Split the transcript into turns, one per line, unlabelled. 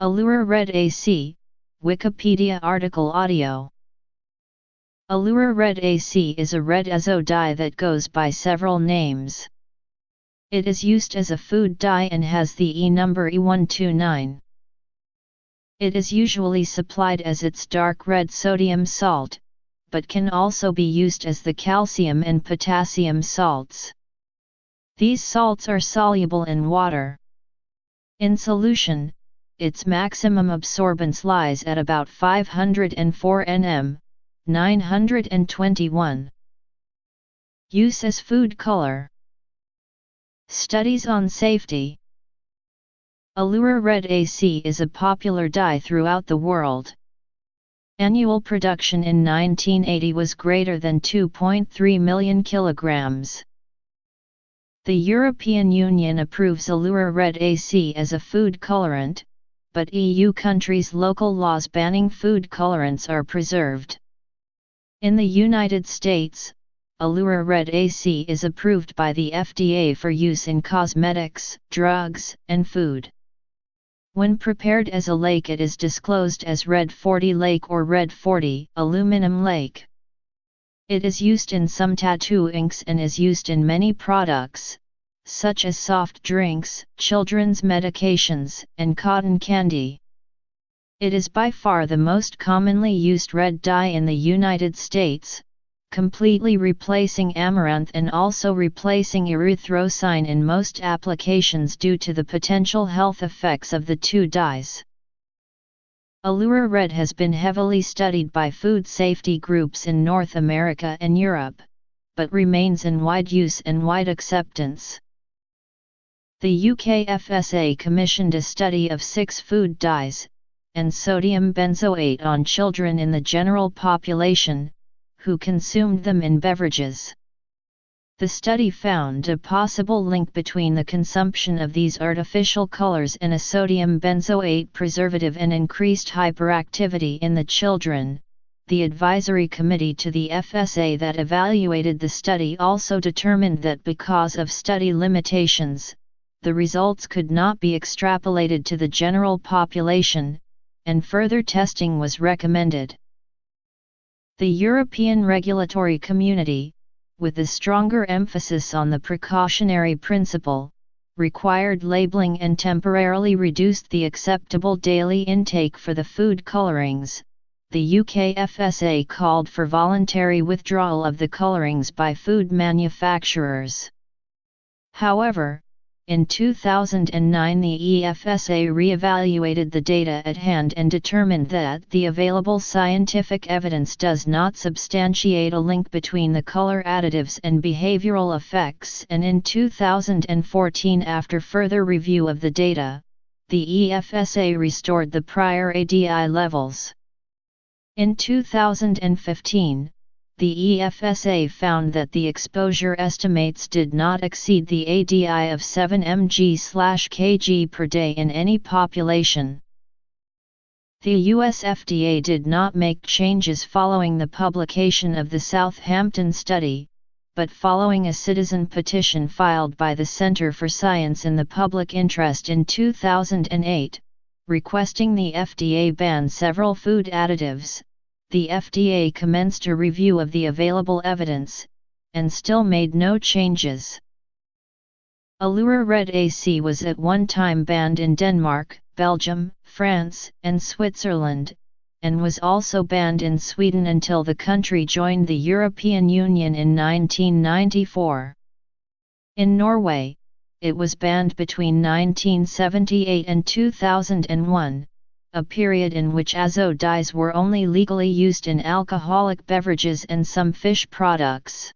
Allura Red AC, Wikipedia article audio. Allura Red AC is a red azo dye that goes by several names. It is used as a food dye and has the E number E129. It is usually supplied as its dark red sodium salt, but can also be used as the calcium and potassium salts. These salts are soluble in water. In solution, its maximum absorbance lies at about 504 nm, 921. Use as food color. Studies on safety. Allura Red AC is a popular dye throughout the world. Annual production in 1980 was greater than 2.3 million kilograms. The European Union approves Allura Red AC as a food colorant, but EU countries' local laws banning food colorants are preserved. In the United States, Allura Red AC is approved by the FDA for use in cosmetics, drugs, and food. When prepared as a lake, it is disclosed as Red 40 Lake or Red 40 Aluminum Lake. It is used in some tattoo inks and is used in many products, such as soft drinks, children's medications, and cotton candy. It is by far the most commonly used red dye in the United States, completely replacing amaranth and also replacing erythrocyan in most applications due to the potential health effects of the two dyes. Allura Red has been heavily studied by food safety groups in North America and Europe, but remains in wide use and wide acceptance. The UK FSA commissioned a study of 6 food dyes, and sodium benzoate on children in the general population, who consumed them in beverages. The study found a possible link between the consumption of these artificial colors and a sodium benzoate preservative and increased hyperactivity in the children. The advisory committee to the FSA that evaluated the study also determined that because of study limitations, the results could not be extrapolated to the general population, and further testing was recommended. The European regulatory community, with a stronger emphasis on the precautionary principle, required labeling and temporarily reduced the acceptable daily intake for the food colorings. The UK FSA called for voluntary withdrawal of the colorings by food manufacturers. However, in 2009 the EFSA re-evaluated the data at hand and determined that the available scientific evidence does not substantiate a link between the color additives and behavioral effects, and in 2014, after further review of the data, the EFSA restored the prior ADI levels. In 2015, the EFSA found that the exposure estimates did not exceed the ADI of 7 mg/kg per day in any population. The US FDA did not make changes following the publication of the Southampton study, but following a citizen petition filed by the Center for Science in the Public Interest in 2008, requesting the FDA ban several food additives, the FDA commenced a review of the available evidence, and still made no changes. Allura Red AC was at one time banned in Denmark, Belgium, France, and Switzerland, and was also banned in Sweden until the country joined the European Union in 1994. In Norway, it was banned between 1978 and 2001. A period in which azo dyes were only legally used in alcoholic beverages and some fish products.